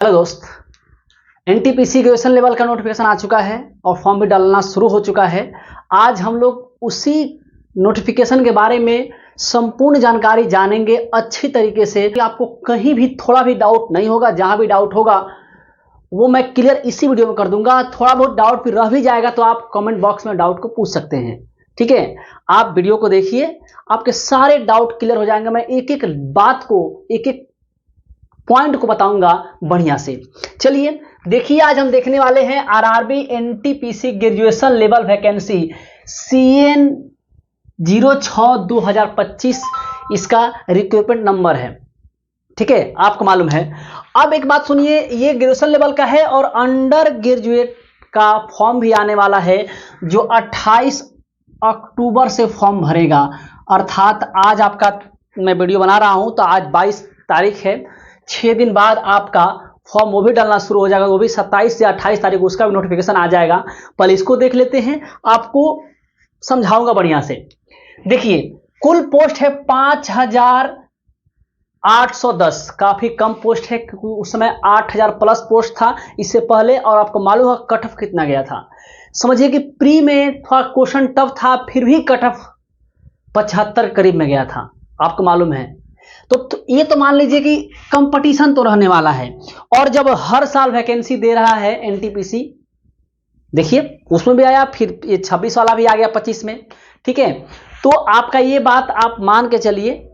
Hello दोस्त, NTPC graduation level का notification आ चुका है और फॉर्म भी डालना शुरू हो चुका है। आज हम लोग उसी नोटिफिकेशन के बारे में संपूर्ण जानकारी जानेंगे अच्छी तरीके से कि आपको कहीं भी थोड़ा भी डाउट नहीं होगा। जहां भी डाउट होगा वो मैं क्लियर इसी वीडियो में कर दूंगा। थोड़ा बहुत डाउट भी रह भी जाएगा तो आप कमेंट बॉक्स में डाउट को पूछ सकते हैं। ठीक है, आप वीडियो को देखिए, आपके सारे डाउट क्लियर हो जाएंगे। मैं एक एक बात को, एक एक पॉइंट को बताऊंगा बढ़िया से। चलिए देखिए, आज हम देखने वाले हैं RRB NTPC graduation level vacancy CN 06/2025 इसका रिक्रूटमेंट नंबर है। ठीक है, आपको मालूम है। अब एक बात सुनिए, ये ग्रेजुएशन लेवल का है और अंडर ग्रेजुएट का फॉर्म भी आने वाला है जो 28 अक्टूबर से फॉर्म भरेगा। अर्थात आज आपका मैं वीडियो बना रहा हूं तो आज 22 तारीख है। 6 दिन बाद आपका फॉर्म वो भी डालना शुरू हो जाएगा। वो भी 27 या 28 तारीख उसका भी नोटिफिकेशन आ जाएगा। पहले इसको देख लेते हैं, आपको समझाऊंगा बढ़िया से। देखिए, कुल पोस्ट है 5810। काफी कम पोस्ट है क्योंकि उस समय 8000 प्लस पोस्ट था इससे पहले। और आपको मालूम है कट ऑफ कितना गया था। समझिए कि प्री में थोड़ा क्वेश्चन टफ था, फिर भी कट ऑफ 75 करीब में गया था, आपको मालूम है। तो ये तो मान लीजिए कि कंपटीशन तो रहने वाला है। और जब हर साल वैकेंसी दे रहा है एनटीपीसी, देखिए उसमें भी आया, फिर ये 26 वाला भी आ गया 25 में। ठीक है, तो आपका ये बात आप मान के चलिए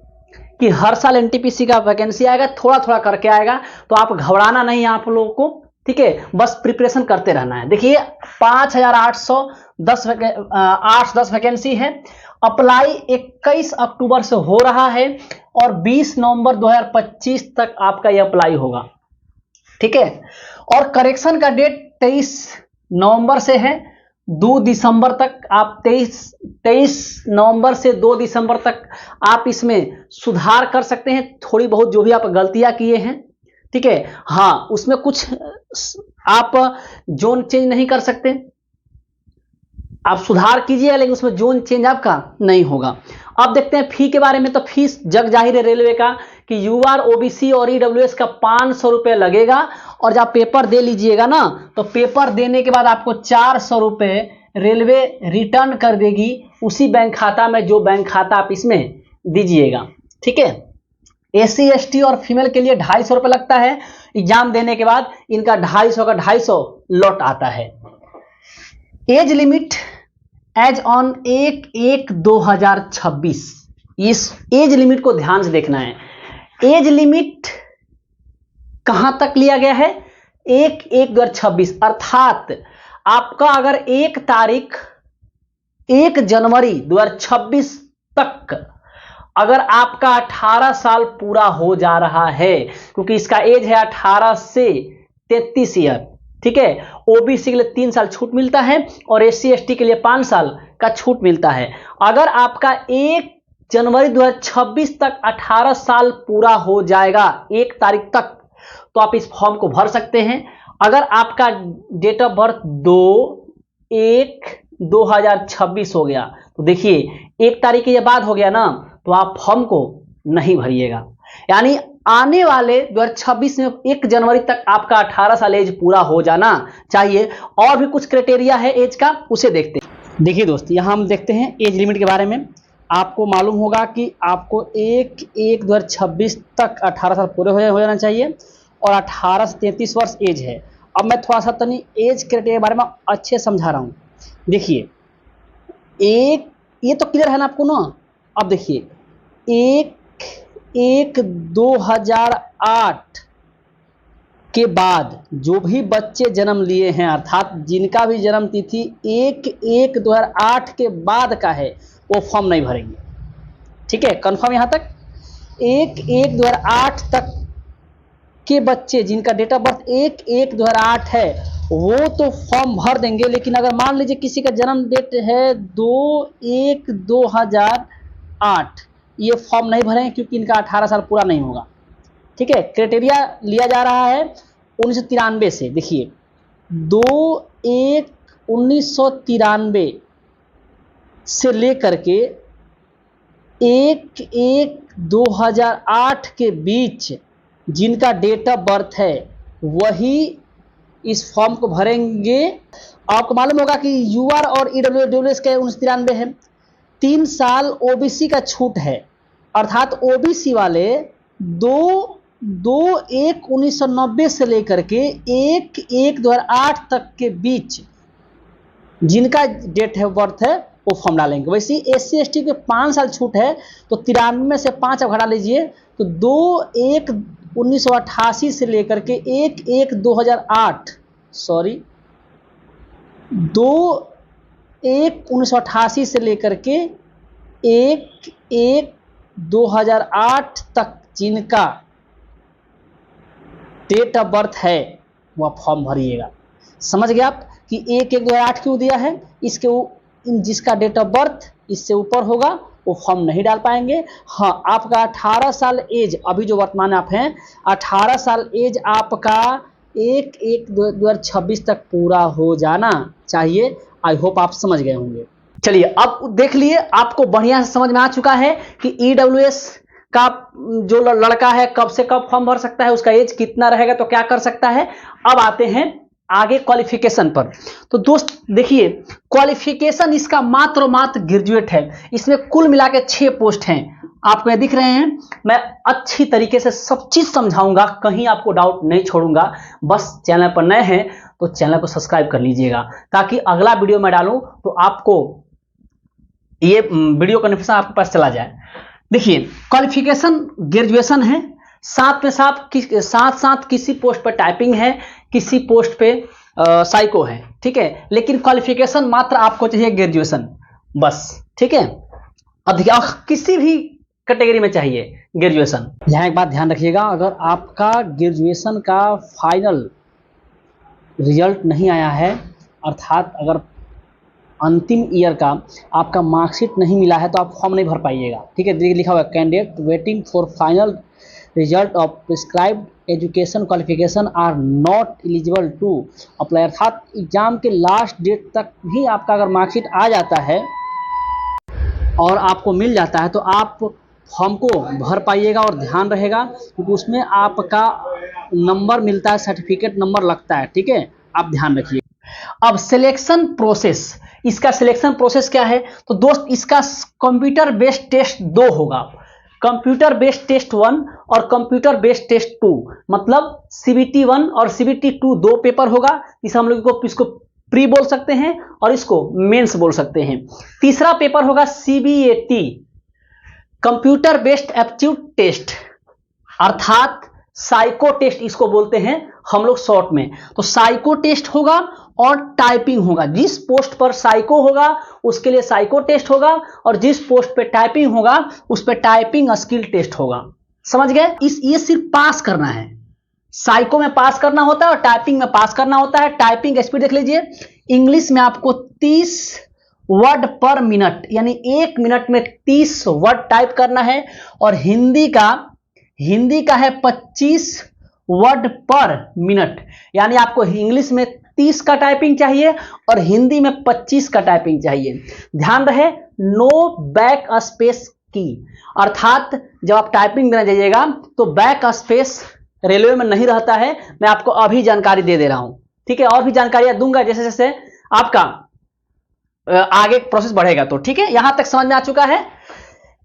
कि हर साल एनटीपीसी का वैकेंसी आएगा, थोड़ा थोड़ा करके आएगा। तो आप घबराना नहीं है आप लोगों को। ठीक है, बस प्रिपरेशन करते रहना है। देखिए 5810 वैकेंसी है। अप्लाई 21 अक्टूबर से हो रहा है और 20 नवंबर 2025 तक आपका यह अप्लाई होगा। ठीक है, और करेक्शन का डेट 23 नवंबर से है 2 दिसंबर तक। आप 23 नवंबर से 2 दिसंबर तक आप इसमें सुधार कर सकते हैं, थोड़ी बहुत जो भी आप गलतियां किए हैं। ठीक है, हाँ उसमें कुछ आप जोन चेंज नहीं कर सकते, आप सुधार कीजिए, लेकिन उसमें जोन चेंज आपका नहीं होगा। अब देखते हैं फी के बारे में। तो फीस जग जाहिर है रेलवे का कि यूआर ओबीसी और ईडब्ल्यूएस का 500 रुपये लगेगा। और जब पेपर दे लीजिएगा ना, तो पेपर देने के बाद आपको 400 रुपये रेलवे रिटर्न कर देगी उसी बैंक खाता में जो बैंक खाता आप इसमें दीजिएगा। ठीक है, एससी एसटी और फीमेल के लिए 250 रुपये लगता है। एग्जाम देने के बाद इनका 250 का 250 लौट आता है। Age limit age on 1/1/2026। इस एज लिमिट को ध्यान से देखना है। एज लिमिट कहां तक लिया गया है? 1/1/2026। अर्थात आपका अगर 1 जनवरी 2026 तक अगर आपका 18 साल पूरा हो जा रहा है, क्योंकि इसका एज है 18 से 33 ईयर। ठीक है, ओबीसी के लिए 3 साल छूट मिलता है और एससी एसटी के लिए 5 साल का छूट मिलता है। अगर आपका 1 जनवरी 2026 तक 18 साल पूरा हो जाएगा 1 तारीख तक, तो आप इस फॉर्म को भर सकते हैं। अगर आपका डेट ऑफ बर्थ 2/1/2026 हो गया, तो देखिए 1 तारीख के बाद हो गया ना, तो आप फॉर्म को नहीं भरिएगा। यानी आने वाले 2026 में 1 जनवरी तक आपका 18 साल एज पूरा हो जाना चाहिए। और भी कुछ क्राइटेरिया है एज का, उसे देखते हैं। देखिए दोस्त, यहां हम देखते हैं एज लिमिट के बारे में। आपको मालूम होगा कि आपको 1/1/2026 तक 18 साल पूरे हो जाना चाहिए और 18 से 33 वर्ष एज है। अब मैं थोड़ा सा तनी एज क्राइटेरिया के बारे में अच्छे समझा रहा हूं। देखिए, ये तो क्लियर है ना आपको ना। अब देखिए 1/1/2008 के बाद जो भी बच्चे जन्म लिए हैं, अर्थात जिनका भी जन्म तिथि 1/1/2008 के बाद का है, वो फॉर्म नहीं भरेंगे। ठीक है, कंफर्म यहां तक। 1/1/2008 तक के बच्चे जिनका डेट ऑफ बर्थ 1/1/2008 है, वो तो फॉर्म भर देंगे। लेकिन अगर मान लीजिए किसी का जन्म डेट है 2/1/2008, ये फॉर्म नहीं भरें क्योंकि इनका 18 साल पूरा नहीं होगा। ठीक है, क्राइटेरिया लिया जा रहा है 1993 से। देखिए 2/1/1993 से लेकर के 1/1/2008 के बीच जिनका डेट ऑफ बर्थ है वही इस फॉर्म को भरेंगे। आपको मालूम होगा कि यूआर और ईडब्ल्यूएस के 1993 है। 3 साल ओबीसी का छूट है, अर्थात ओबीसी वाले 2/1/1990 से लेकर के 1/1/2008 तक के बीच जिनका डेट है बर्थ है वो फॉर्म डालेंगे। वैसे एससी एसटी के 5 साल छूट है, तो 93 में से 5 आप घटा लीजिए, तो 2/1/1988 से लेकर के 1/1/2008 सॉरी 2/1/1988 से लेकर के 1/1/2008 तक जिनका डेट ऑफ बर्थ है वह फॉर्म भरिएगा। समझ गए आप कि 1/1/2008 क्यों दिया है? इसके जिसका डेट ऑफ बर्थ इससे ऊपर होगा वो फॉर्म नहीं डाल पाएंगे। हाँ, आपका 18 साल एज, अभी जो वर्तमान आप हैं 18 साल एज आपका 1/1/2026 तक पूरा हो जाना चाहिए। आई होप आप समझ गए होंगे। चलिए अब देख लिए, आपको बढ़िया से समझ में आ चुका है कि ईडब्ल्यूएस का जो लड़का है कब से कब फॉर्म भर सकता है, उसका एज कितना रहेगा, तो क्या कर सकता है। अब आते हैं आगे क्वालिफिकेशन पर। तो दोस्त देखिए, क्वालिफिकेशन इसका मात्र ग्रेजुएट है। इसमें कुल मिला के 6 पोस्ट हैं, आपको ये दिख रहे हैं। मैं अच्छी तरीके से सब चीज समझाऊंगा, कहीं आपको डाउट नहीं छोड़ूंगा। बस चैनल पर नए हैं तो चैनल को सब्सक्राइब कर लीजिएगा, ताकि अगला वीडियो मैं डालूं तो आपको ये वीडियो का नोटिफिकेशन आपके पास चला जाए। देखिए, क्वालिफिकेशन ग्रेजुएशन है, साथ में साथ किसी पोस्ट पर टाइपिंग है, किसी पोस्ट पे साइको है, ठीक है। लेकिन क्वालिफिकेशन मात्र आपको चाहिए ग्रेजुएशन, बस, ठीक है। अब देखिए, किसी भी कैटेगरी में चाहिए ग्रेजुएशन। यहाँ एक बात ध्यान रखिएगा, अगर आपका ग्रेजुएशन का फाइनल रिजल्ट नहीं आया है, अर्थात अगर अंतिम ईयर का आपका मार्कशीट नहीं मिला है, तो आप फॉर्म नहीं भर पाइएगा, ठीक है। देखिए लिखा हुआ है, candidate waiting for final result of prescribed education qualification are not eligible to apply. अर्थात एग्जाम के लास्ट डेट तक भी आपका अगर मार्कशीट आ जाता है और आपको मिल जाता है, तो आप फॉर्म को भर पाइएगा। और ध्यान रहेगा क्योंकि उसमें आपका नंबर मिलता है, सर्टिफिकेट नंबर लगता है, ठीक है, आप ध्यान रखिए। अब सिलेक्शन प्रोसेस, इसका सिलेक्शन प्रोसेस क्या है? तो दोस्त इसका कंप्यूटर बेस्ड टेस्ट 2 होगा, कंप्यूटर बेस्ड टेस्ट 1 और कंप्यूटर बेस्ड टेस्ट 2, मतलब सीबीटी 1 और सीबीटी 2 2 पेपर होगा। इसे हम लोग इसको प्री बोल सकते हैं और इसको मेंस बोल सकते हैं। तीसरा पेपर होगा CBAT, computer based aptitude test, अर्थात साइको टेस्ट इसको बोलते हैं हम लोग शॉर्ट में। तो साइको टेस्ट होगा और टाइपिंग होगा। जिस पोस्ट पर साइको होगा उसके लिए साइको टेस्ट होगा, और जिस पोस्ट पे टाइपिंग होगा उस पे टाइपिंग स्किल टेस्ट होगा। समझ गए? ये सिर्फ पास करना है, साइको में पास करना होता है और टाइपिंग में पास करना होता है। टाइपिंग स्पीड देख लीजिए, इंग्लिश में आपको 30 वर्ड पर मिनट, यानी 1 मिनट में 30 वर्ड टाइप करना है, और हिंदी का है 25 वर्ड पर मिनट, यानी आपको इंग्लिश में 30 का टाइपिंग चाहिए और हिंदी में 25 का टाइपिंग चाहिए। ध्यान रहे, नो बैक स्पेस की, अर्थात जब आप टाइपिंग देने जाइएगा तो बैक स्पेस रेलवे में नहीं रहता है। मैं आपको अभी जानकारी दे दे रहा हूं, ठीक है, और भी जानकारियां दूंगा जैसे जैसे आपका आगे प्रोसेस बढ़ेगा, तो ठीक है। यहां तक समझ में आ चुका है।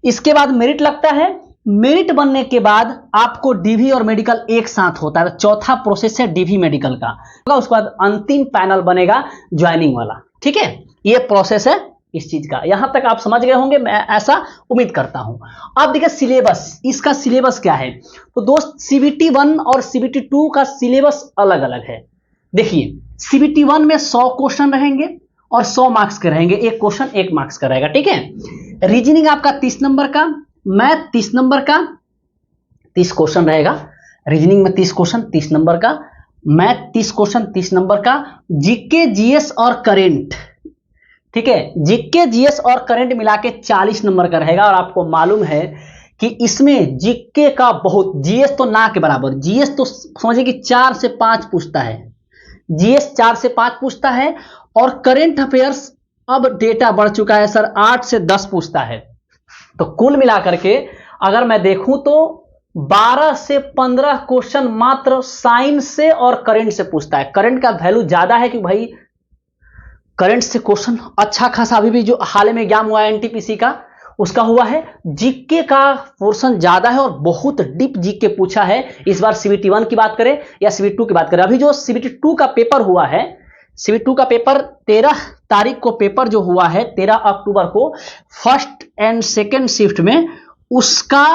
इसके बाद मेरिट लगता है। मेरिट बनने के बाद आपको डीवी और मेडिकल एक साथ होता है, चौथा प्रोसेस है डीवी मेडिकल का। उसके बाद अंतिम पैनल बनेगा ज्वाइनिंग वाला, ठीक है। ये प्रोसेस है इस चीज का। यहां तक आप समझ गए होंगे, मैं ऐसा उम्मीद करता हूं। अब देखिए सिलेबस, इसका सिलेबस क्या है? तो दोस्त सीबीटी 1 और सीबीटी 2 का सिलेबस अलग अलग है। देखिए, सीबीटी 1 में 100 क्वेश्चन रहेंगे और 100 मार्क्स के रहेंगे, एक क्वेश्चन 1 मार्क्स का रहेगा, ठीक है। रीजनिंग आपका 30 नंबर का, मैथ 30 नंबर का, 30 क्वेश्चन रहेगा। रीजनिंग में 30 क्वेश्चन 30 नंबर का, मैथ 30 क्वेश्चन 30 नंबर का, जीके जीएस और करेंट, ठीक है, जीके जीएस और करंट मिला के 40 नंबर का रहेगा। और आपको मालूम है कि इसमें जीके का बहुत, जीएस तो ना के बराबर, जीएस तो समझिए कि 4 से 5 पूछता है, जीएस 4 से 5 पूछता है, और करंट अफेयर्स अब डेटा बढ़ चुका है सर, 8 से 10 पूछता है। तो कुल मिलाकर के अगर मैं देखूं तो 12 से 15 क्वेश्चन मात्र साइंस से और करंट से पूछता है। करंट का वैल्यू ज्यादा है कि भाई करंट से क्वेश्चन अच्छा खासा अभी भी जो हाल में एग्जाम हुआ है एनटीपीसी का उसका हुआ है। जीके का पोर्शन ज्यादा है और बहुत डीप जीके पूछा है। इस बार सीबीटी 1 की बात करें या सीबीटी 2 की बात करें, अभी जो सीबीटी 2 का पेपर हुआ है, सीबीटी 2 का पेपर 13 तारीख को पेपर जो हुआ है 13 अक्टूबर को फर्स्ट एंड सेकेंड शिफ्ट में, उसका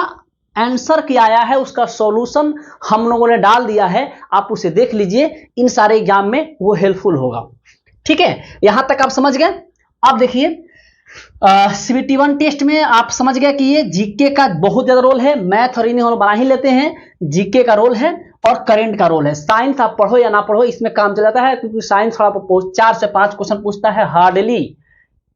आंसर क्या आया है, उसका सॉल्यूशन हम लोगों ने डाल दिया है। आप उसे देख लीजिए, इन सारे एग्जाम में वो हेल्पफुल होगा। ठीक है, यहां तक आप समझ गए। अब देखिए सीबीटी 1 टेस्ट में आप समझ गए कि ये जीके का बहुत ज्यादा रोल है। मैथ और रीजनिंग हम बना ही लेते हैं, जीके का रोल है और करंट का रोल है। साइंस आप पढ़ो या ना पढ़ो इसमें काम चल जाता है, क्योंकि साइंस थोड़ा 4 से 5 क्वेश्चन पूछता है हार्डली,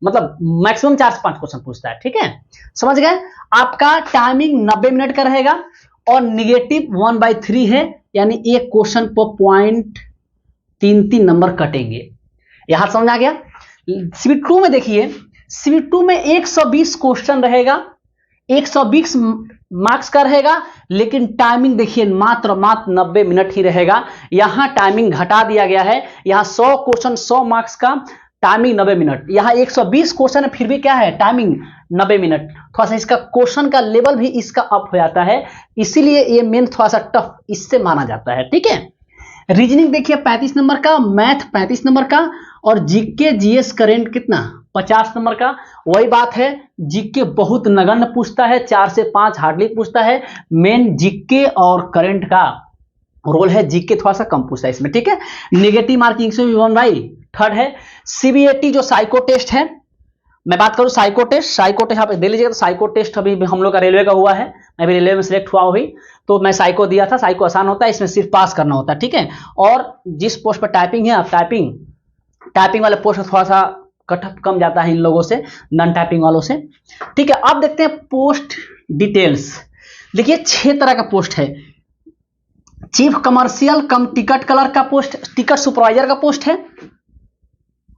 मतलब मैक्सिमम 4 से 5 क्वेश्चन पूछता है। ठीक है, समझ गए। आपका टाइमिंग 90 मिनट का रहेगा और निगेटिव 1/3 है, यानी एक क्वेश्चन पर पॉइंट 3 नंबर कटेंगे। यहां समझ आ गया। सीबीटी 2 में देखिए, सीबीटी 2 में 120 क्वेश्चन रहेगा, 120 मार्क्स का रहेगा, लेकिन टाइमिंग देखिए मात्र 90 मिनट ही रहेगा। यहां टाइमिंग घटा दिया गया है, यहां 100 क्वेश्चन 100 मार्क्स का, टाइमिंग 90 मिनट। यहां 120 क्वेश्चन है, फिर भी क्या है टाइमिंग 90 मिनट। थोड़ा सा इसका क्वेश्चन का लेवल भी इसका अप हो जाता है, इसीलिए ये मेन थोड़ा सा टफ इससे माना जाता है। ठीक है, रीजनिंग देखिए 35 नंबर का, मैथ 35 नंबर का और जीके जीएस करंट कितना 50 नंबर का। वही बात है, जीके बहुत नगण्य पूछता है, 4 से 5 हार्डली पूछता है। मेन जीके और करंट का रोल है, जीके थोड़ा सा कम पूछता है इसमें। ठीक है, नेगेटिव मार्किंग से 1/3 है। सीबीएटी जो साइको टेस्ट है, मैं बात करूं साइको टेस्ट आप दे लीजिएगा। तो साइको टेस्ट अभी हम लोग का रेलवे का हुआ है, मैं भी रेलवे में सिलेक्ट हुआ अभी, तो मैं साइको दिया था। साइको आसान होता है, इसमें सिर्फ पास करना होता है। ठीक है, और जिस पोस्ट पर टाइपिंग है, आप टाइपिंग वाले पोस्ट थोड़ा सा कटअप कम जाता है इन लोगों से, नॉन टाइपिंग वालों से। ठीक है, अब देखते हैं पोस्ट डिटेल्स। देखिए 6 तरह का पोस्ट है। चीफ कमर्शियल कम टिकट कलर का पोस्ट, टिकट सुपरवाइजर का पोस्ट है,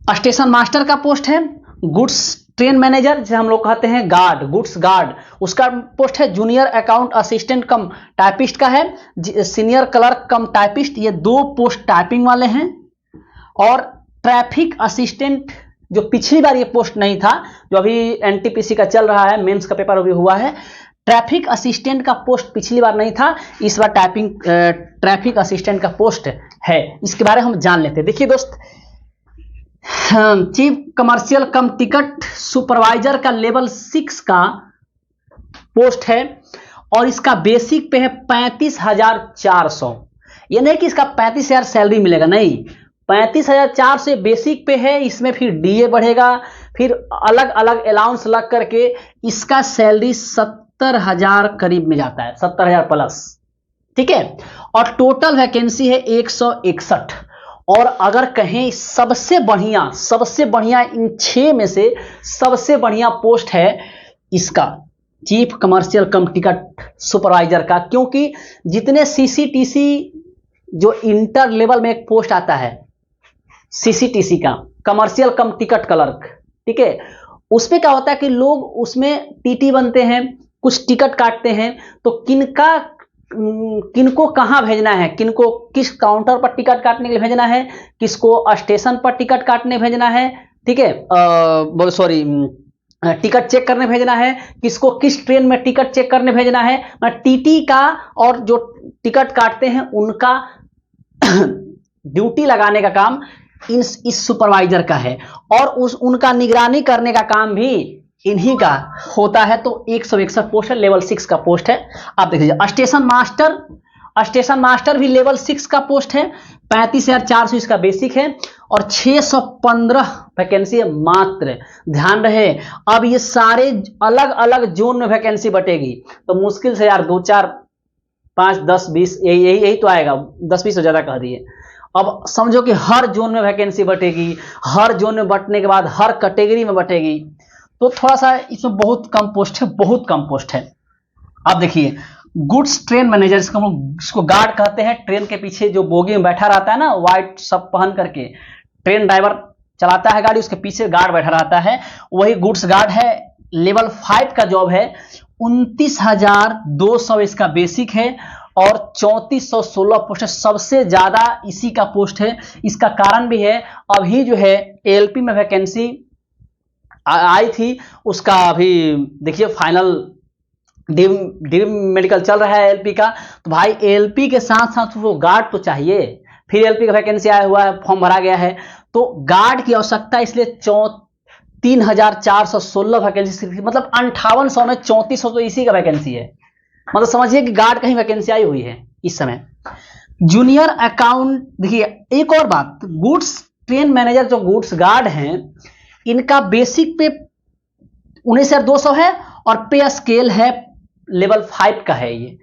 स्टेशन मास्टर का पोस्ट है, गुड्स ट्रेन मैनेजर जिसे हम लोग कहते हैं गार्ड, गुड्स गार्ड, उसका पोस्ट है, जूनियर अकाउंट असिस्टेंट कम टाइपिस्ट का है, सीनियर क्लर्क कम टाइपिस्ट, ये 2 पोस्ट टाइपिंग वाले हैं। और ट्रैफिक असिस्टेंट जो पिछली बार ये पोस्ट नहीं था, जो अभी एनटीपीसी का चल रहा है, मेंस का पेपर अभी हुआ है, ट्रैफिक असिस्टेंट का पोस्ट पिछली बार नहीं था, इस बार ट्रैफिक असिस्टेंट का पोस्ट है। इसके बारे में हम जान लेते हैं। देखिए दोस्त, चीफ कमर्शियल कम टिकट सुपरवाइजर का लेवल 6 का पोस्ट है और इसका बेसिक पे है 35,400। ये नहीं कि इसका 35,000 सैलरी मिलेगा, नहीं, 35,400 से बेसिक पे है। इसमें फिर डीए बढ़ेगा, फिर अलग अलग अलाउंस लग करके इसका सैलरी 70,000 करीब में जाता है, 70,000 प्लस। ठीक है, और टोटल वैकेंसी है 161। और अगर कहें सबसे बढ़िया इन 6 में से सबसे बढ़िया पोस्ट है इसका चीफ कमर्शियल कम टिकट सुपरवाइजर का, क्योंकि जितने सीसीटीसी जो इंटर लेवल में एक पोस्ट आता है सीसीटीसी का, कमर्शियल कम टिकट क्लर्क, ठीक है, उसमें क्या होता है कि लोग उसमें टीटी बनते हैं, कुछ टिकट काटते हैं, तो किनको कहां भेजना है, किनको किस काउंटर पर टिकट काटने के लिए भेजना है, किसको स्टेशन पर टिकट काटने भेजना है, ठीक है, टिकट चेक करने भेजना है, किसको किस ट्रेन में टिकट चेक करने भेजना है। टीटी का और जो टिकट काटते हैं उनका ड्यूटी लगाने का काम इस सुपरवाइजर का है, और उनका निगरानी करने का काम भी इन्हीं का होता है। तो 161 पोस्ट है, लेवल 6 का पोस्ट है। आप देख लीजिए स्टेशन मास्टर भी लेवल 6 का पोस्ट है, 35,400 इसका बेसिक है और 615 वैकेंसी है मात्र। ध्यान रहे, अब ये सारे अलग अलग जोन में वैकेंसी बटेगी, तो मुश्किल से यार 2, 4, 5, 10, 20 यही तो आएगा, 10-20 से ज्यादा कह दिए। अब समझो कि हर जोन में वैकेंसी बटेगी, हर जोन में बटने के बाद हर कैटेगरी में बटेगी, तो थोड़ा सा इसमें बहुत कम पोस्ट है। अब देखिए गुड्स ट्रेन मैनेजर, इसको गार्ड कहते हैं, ट्रेन के पीछे जो बोगी में बैठा रहता है ना, व्हाइट सब पहन करके, ट्रेन ड्राइवर चलाता है गाड़ी, उसके पीछे गार्ड बैठा रहता है, वही गुड्स गार्ड है। लेवल 5 का जॉब है, 29,200 इसका बेसिक है और 3416 पोस्ट है। सबसे ज्यादा इसी का पोस्ट है। इसका कारण भी है, अभी जो है एएलपी में वैकेंसी आई थी, उसका अभी देखिए फाइनल डी मेडिकल चल रहा है एएलपी का। तो भाई एएलपी के साथ साथ वो गार्ड तो चाहिए। फिर एएलपी का वैकेंसी आया हुआ है, फॉर्म भरा गया है, तो गार्ड की आवश्यकता, इसलिए 3416 वैकेंसी, मतलब 5800 में 3400 तो इसी का वैकेंसी है। मतलब समझिए कि गार्ड कहीं वैकेंसी आई हुई है इस समय। जूनियर अकाउंट, देखिए एक और बात, गुड्स ट्रेन मैनेजर जो गुड्स गार्ड हैं, इनका बेसिक पे 19,200 है और पे स्केल है लेवल 5 का है ये।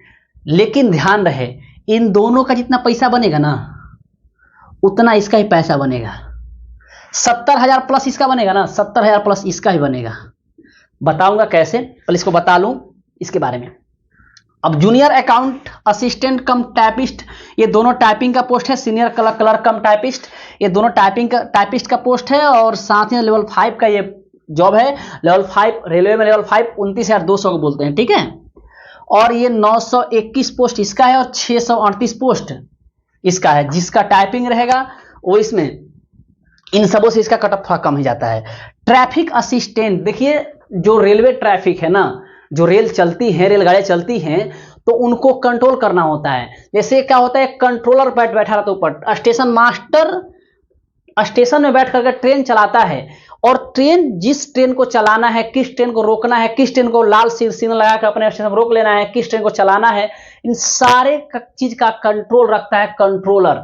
लेकिन ध्यान रहे, इन दोनों का जितना पैसा बनेगा ना, उतना इसका ही पैसा बनेगा। 70,000 प्लस इसका बनेगा ना, 70,000 प्लस इसका ही बनेगा। बताऊंगा कैसे, पहले इसको बता लूं इसके बारे में। अब जूनियर अकाउंट असिस्टेंट कम टाइपिस्ट, ये दोनों टाइपिंग का पोस्ट है। सीनियर क्लर्क कम टाइपिस्ट, ये दोनों टाइपिस्ट का पोस्ट है। और साथ ही लेवल 5 का ये जॉब है। लेवल 5 रेलवे में लेवल 5 29,200 को बोलते हैं, ठीक है। और ये 921 पोस्ट इसका है और 638 पोस्ट इसका है। जिसका टाइपिंग रहेगा वो इसमें, इन सबों से इसका कट ऑफ थोड़ा कम ही जाता है। ट्रैफिक असिस्टेंट, देखिए जो रेलवे ट्रैफिक है ना, जो रेल चलती है, रेलगाड़ियां चलती हैं, तो उनको कंट्रोल करना होता है। जैसे क्या होता है, कंट्रोलर बैठा रहता है ऊपर, स्टेशन मास्टर स्टेशन में बैठ करके ट्रेन चलाता है। और ट्रेन, जिस ट्रेन को चलाना है, किस ट्रेन को रोकना है, किस ट्रेन को लाल सिग्नल लगा कर अपने स्टेशन पर रोक लेना है, किस ट्रेन को चलाना है, इन सारे चीज का कंट्रोल रखता है कंट्रोलर।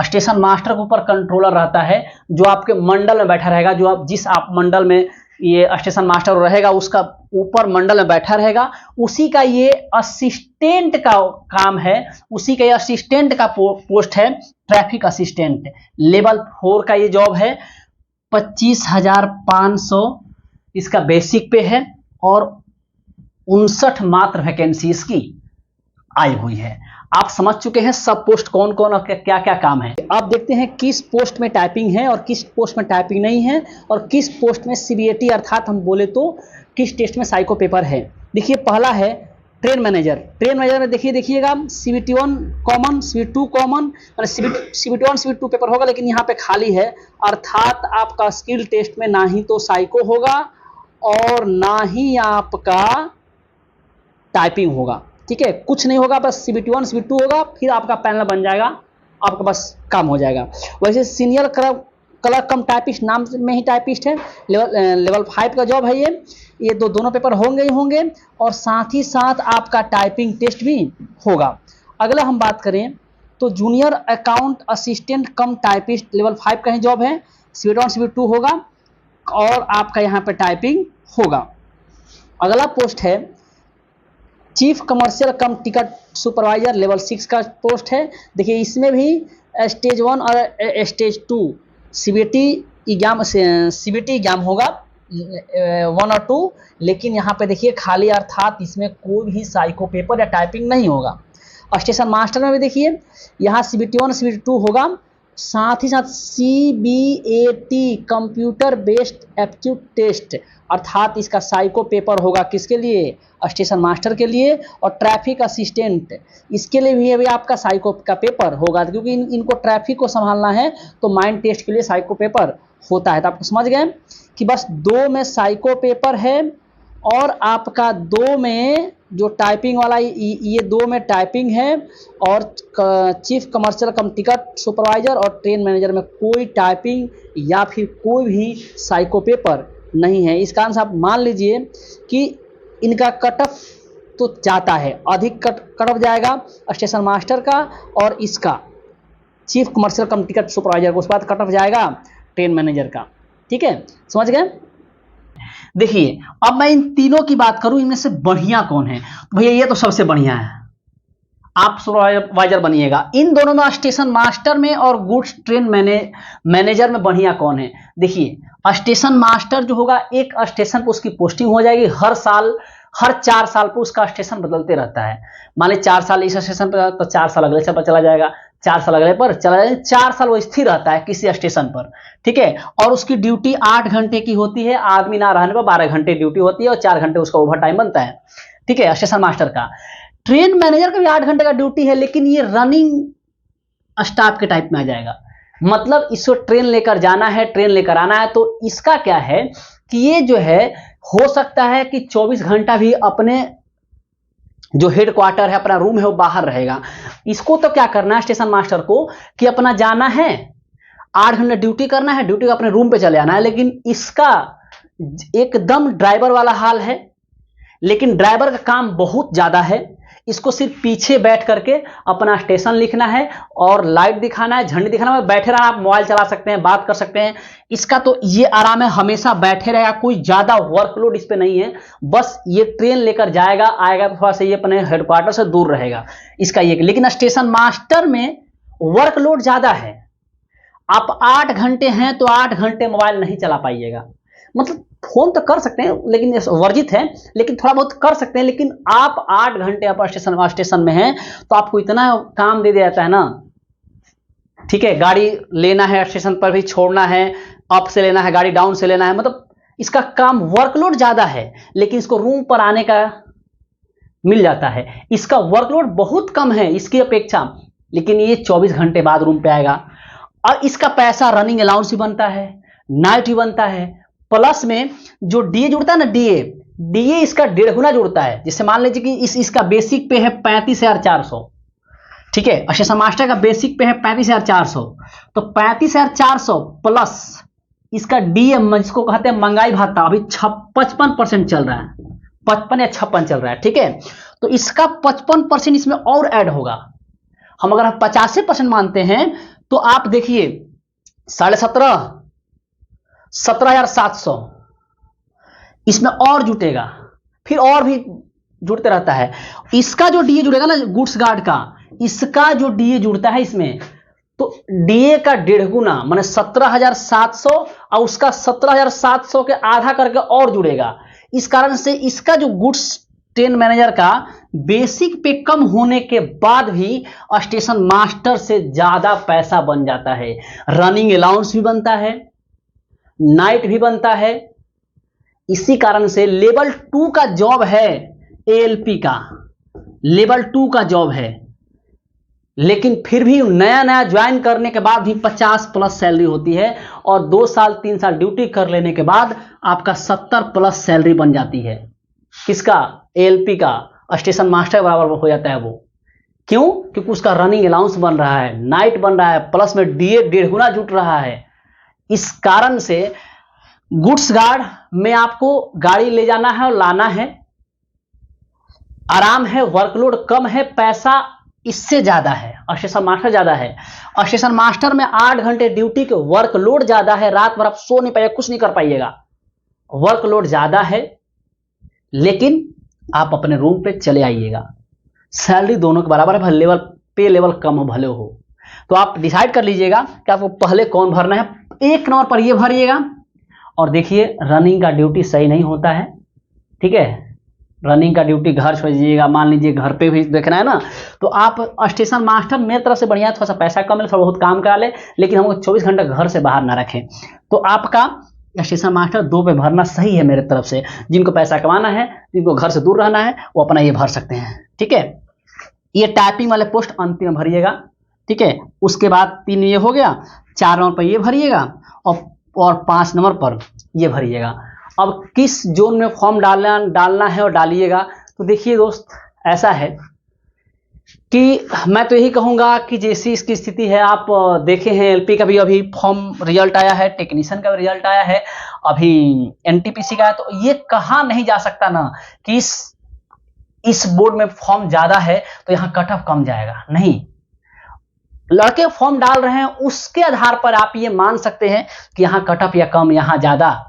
स्टेशन मास्टर के ऊपर कंट्रोलर रहता है, जो आपके मंडल में बैठा रहेगा। जो आप जिस आप मंडल में ये स्टेशन मास्टर रहेगा, उसका ऊपर मंडल में बैठा रहेगा, उसी का ये असिस्टेंट का काम है, उसी का ये असिस्टेंट का पोस्ट है, ट्रैफिक असिस्टेंट। लेवल 4 का ये जॉब है। 25,500 इसका बेसिक पे है और 59 मात्र वैकेंसी इसकी आई हुई है। आप समझ चुके हैं सब पोस्ट कौन कौन और क्या क्या काम है। अब देखते हैं किस पोस्ट में टाइपिंग है और किस पोस्ट में टाइपिंग नहीं है, और किस पोस्ट में सीबीएटी अर्थात हम बोले तो किस टेस्ट में साइको पेपर है। देखिए पहला है ट्रेन मैनेजर। ट्रेन मैनेजर में देखिएगा CBT1 common, CBT2 common, CBT1 CBT2 paper होगा, लेकिन यहाँ पे खाली है। अर्थात आपका स्किल टेस्ट में ना ही तो साइको होगा और ना ही आपका टाइपिंग होगा, ठीक है। कुछ नहीं होगा, बस CBT1 CBT2 होगा, फिर आपका पैनल बन जाएगा, आपका बस काम हो जाएगा। वैसे सीनियर क्लर्क कम टाइपिस्ट, नाम में ही टाइपिस्ट है। लेवल 5 का जॉब है ये दोनों पेपर होंगे ही होंगे, और साथ ही साथ आपका टाइपिंग टेस्ट भी होगा। अगला हम बात करें तो जूनियर अकाउंट असिस्टेंट कम टाइपिस्ट, लेवल 5 का ही जॉब है। CBT1 CBT2 होगा और आपका यहाँ पे टाइपिंग होगा। अगला पोस्ट है चीफ कमर्शियल कम टिकट सुपरवाइजर, लेवल 6 का पोस्ट है। देखिए इसमें भी स्टेज 1 और स्टेज 2 CBT एग्जाम होगा 1 और 2, लेकिन यहाँ पे देखिए खाली, अर्थात इसमें कोई भी साइको पेपर या टाइपिंग नहीं होगा। स्टेशन मास्टर में भी देखिए यहाँ CBT1 CBT2 होगा, साथ ही साथ CBAT computer based aptitude test, अर्थात इसका साइको पेपर होगा किसके लिए, स्टेशन मास्टर के लिए। और ट्रैफिक असिस्टेंट, इसके लिए भी अभी आपका साइको का पेपर होगा, क्योंकि इनको ट्रैफिक को संभालना है, तो माइंड टेस्ट के लिए साइको पेपर होता है। तो आपको समझ गए कि बस 2 में साइको पेपर है और आपका 2 में जो टाइपिंग वाला, ये 2 में टाइपिंग है, और चीफ कमर्शियल कम टिकट सुपरवाइजर और ट्रेन मैनेजर में कोई टाइपिंग या फिर कोई भी साइको पेपर नहीं है। इस कारण से आप मान लीजिए कि इनका कट ऑफ तो जाता है, अधिक कट ऑफ जाएगा स्टेशन मास्टर का और इसका चीफ कमर्शियल कम टिकट सुपरवाइजर को, उसके बाद कट ऑफ जाएगा ट्रेन मैनेजर का, ठीक है, समझ गए। देखिए अब मैं इन तीनों की बात करूं, इनमें से बढ़िया कौन है, तो भैया ये तो सबसे बढ़िया है, आप सुपरवाइजर बनिएगा। इन दोनों में स्टेशन मास्टर में और गुड्स ट्रेन मैनेजर में बढ़िया कौन है। देखिए स्टेशन मास्टर जो होगा, एक स्टेशन पर उसकी पोस्टिंग हो जाएगी हर साल, हर 4 साल पर उसका स्टेशन बदलते रहता है। मान लीजिए 4 साल इस स्टेशन पर तो 4 साल अगले स्टेशन पर चला जाएगा, 4 साल अगले पर चला जाएगा, 4 साल वो स्थिर रहता है किसी स्टेशन पर, ठीक है। और उसकी ड्यूटी 8 घंटे की होती है, आदमी ना रहने पर 12 घंटे ड्यूटी होती है और 4 घंटे उसका ओवर टाइम बनता है, ठीक है, स्टेशन मास्टर का। ट्रेन मैनेजर का भी 8 घंटे का ड्यूटी है, लेकिन ये रनिंग स्टाफ के टाइप में आ जाएगा। मतलब इसको ट्रेन लेकर जाना है, ट्रेन लेकर आना है, तो इसका क्या है कि ये जो है हो सकता है कि 24 घंटा भी अपने जो हेड क्वार्टर है, अपना रूम है, वो बाहर रहेगा। इसको तो क्या करना है स्टेशन मास्टर को कि अपना जाना है, 8 घंटे ड्यूटी करना है, ड्यूटी का अपने रूम पे चले आना है। लेकिन इसका एकदम ड्राइवर वाला हाल है, लेकिन ड्राइवर का काम बहुत ज्यादा है। इसको सिर्फ पीछे बैठ करके अपना स्टेशन लिखना है और लाइट दिखाना है, झंडी दिखाना है, बैठे रहना। आप मोबाइल चला सकते हैं, बात कर सकते हैं। इसका तो ये आराम है, हमेशा बैठे रहेगा, कोई ज्यादा वर्कलोड इस पे नहीं है। बस ये ट्रेन लेकर जाएगा आएगा, थोड़ा सा ये अपने हेडक्वार्टर से दूर रहेगा, इसका ये। लेकिन स्टेशन मास्टर में वर्कलोड ज्यादा है। आप 8 घंटे हैं तो 8 घंटे मोबाइल नहीं चला पाइएगा। मतलब फोन तो कर सकते हैं, लेकिन वर्जित है, लेकिन थोड़ा बहुत कर सकते हैं। लेकिन आप 8 घंटे आप स्टेशन में हैं तो आपको इतना काम दे दिया जाता है ना, ठीक है। गाड़ी लेना है, स्टेशन पर भी छोड़ना है, अप से लेना है, गाड़ी डाउन से लेना है। मतलब इसका काम वर्कलोड ज्यादा है, लेकिन इसको रूम पर आने का मिल जाता है। इसका वर्कलोड बहुत कम है इसकी अपेक्षा, लेकिन ये 24 घंटे बाद रूम पे आएगा। और इसका पैसा रनिंग अलाउंस भी बनता है, नाइट भी बनता है, प्लस में जो डीए जुड़ता है ना, डीए इसका 1.5 गुना जुड़ता है। जिससे मान लीजिए कि इसका बेसिक पे है 35,400, ठीक है। स्टेशन मास्टर का बेसिक पे है 35,400, तो 35,400 प्लस इसका डीए, जिसको कहते हैं महंगाई भत्ता, अभी 55% चल रहा है, 55 या 56 चल रहा है, ठीक है। तो इसका 55% इसमें और ऐड होगा। हम अगर 85% मानते हैं तो आप देखिए 17,500 17,700 इसमें और जुटेगा, फिर और भी जुड़ते रहता है। इसका जो डीए जुड़ेगा ना गुड्स गार्ड का, इसका जो डीए जुड़ता है इसमें, तो डीए का 1.5 गुना माने 17,700 और उसका 17,700 के आधा करके और जुड़ेगा। इस कारण से इसका जो गुड्स ट्रेन मैनेजर का बेसिक पे कम होने के बाद भी स्टेशन मास्टर से ज्यादा पैसा बन जाता है। रनिंग अलाउंस भी बनता है, नाइट भी बनता है। इसी कारण से लेवल 2 का जॉब है, एएलपी का लेवल 2 का जॉब है, लेकिन फिर भी नया नया ज्वाइन करने के बाद भी 50+ सैलरी होती है, और 2 साल 3 साल ड्यूटी कर लेने के बाद आपका 70+ सैलरी बन जाती है। किसका? एएलपी का। स्टेशन मास्टर बराबर हो जाता है वो। क्यों? क्योंकि उसका रनिंग अलाउंस बन रहा है, नाइट बन रहा है, प्लस में डीए 1.5 गुना जुट रहा है। इस कारण से गुड्स गार्ड में आपको गाड़ी ले जाना है और लाना है, आराम है, वर्कलोड कम है, पैसा इससे ज्यादा है, स्टेशन मास्टर ज्यादा है। स्टेशन मास्टर में 8 घंटे ड्यूटी के वर्कलोड ज्यादा है, रात भर आप सो नहीं पाइएगा, कुछ नहीं कर पाइएगा, वर्कलोड ज्यादा है, लेकिन आप अपने रूम पे चले आइएगा। सैलरी दोनों के बराबर है, लेवल पे लेवल कम हो भले हो। तो आप डिसाइड कर लीजिएगा कि आपको पहले कौन भरना है। 1 नंबर पर ये भरिएगा। और देखिए रनिंग का ड्यूटी सही नहीं होता है, ठीक है। रनिंग का ड्यूटी घर छोड़ दीजिएगा। मान लीजिए घर पे भी देखना है ना, तो आप स्टेशन मास्टर मेरी तरफ से बढ़िया, थोड़ा सा पैसा कम है, थोड़ा बहुत काम करा ले, लेकिन हमको 24 घंटे घर से बाहर ना रखें। तो आपका स्टेशन मास्टर 2 पे भरना सही है मेरे तरफ से। जिनको पैसा कमाना है, जिनको घर से दूर रहना है, वो अपना ये भर सकते हैं, ठीक है। ये टाइपिंग वाले पोस्ट अंतिम भरिएगा, ठीक है। उसके बाद 3 ये हो गया, 4 नंबर पर ये भरिएगा और 5 नंबर पर ये भरिएगा। अब किस जोन में फॉर्म डालना है और डालिएगा। तो देखिए दोस्त, ऐसा है कि मैं तो यही कहूँगा कि जैसी इसकी स्थिति है, आप देखे हैं एलपी का भी अभी फॉर्म रिजल्ट आया है, टेक्नीशियन का भी रिजल्ट आया है, अभी एनटीपीसी का है। तो ये कहा नहीं जा सकता ना कि इस बोर्ड में फॉर्म ज्यादा है तो यहाँ कट ऑफ कम जाएगा, नहीं। लड़के फॉर्म डाल रहे हैं, उसके आधार पर आप ये मान सकते हैं कि यहाँ कट ऑफ या कम, यहाँ ज्यादा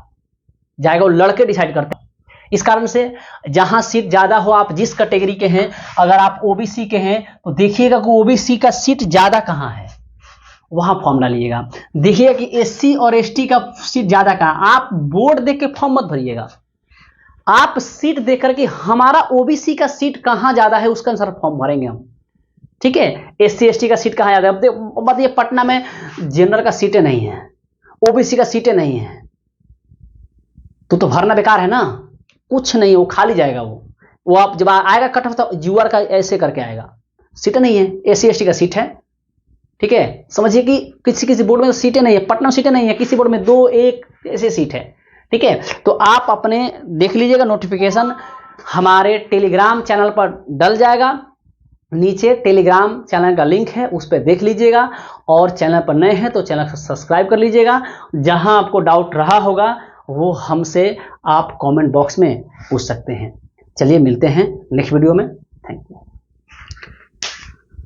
जाएगा, वो लड़के डिसाइड करते हैं। इस कारण से जहां सीट ज्यादा हो, आप जिस कैटेगरी के हैं, अगर आप ओबीसी के हैं तो देखिएगा कि ओबीसी का सीट ज्यादा कहां है, वहां फॉर्म डालिएगा। देखिएगा कि एससी और एसटी का सीट ज्यादा कहां। आप बोर्ड देख के फॉर्म मत भरिएगा, आप सीट देख करके हमारा ओबीसी का सीट कहां ज्यादा है उसके अनुसार फॉर्म भरेंगे हम, ठीक है। एससी एसटी का सीट कहां ज्यादा है। अब बताइए, पटना में जनरल का सीटें नहीं है, ओबीसी का सीटें नहीं है, तो भरना बेकार है ना, कुछ नहीं, वो खाली जाएगा वो। वो आप जब आएगा कट ऑफ तो यूआर का ऐसे करके आएगा, सीटें नहीं है, एससी एसटी का सीट है, ठीक है। समझिए कि किसी किसी बोर्ड में तो सीटें नहीं है, पटना सीटें नहीं है, किसी बोर्ड में 2 1 ऐसे सीट है, ठीक है। तो आप अपने देख लीजिएगा, नोटिफिकेशन हमारे टेलीग्राम चैनल पर डल जाएगा, नीचे टेलीग्राम चैनल का लिंक है, उस पर देख लीजिएगा। और चैनल पर नए हैं तो चैनल को सब्सक्राइब कर लीजिएगा। जहां आपको डाउट रहा होगा वो हमसे आप कमेंट बॉक्स में पूछ सकते हैं। चलिए मिलते हैं नेक्स्ट वीडियो में, थैंक यू।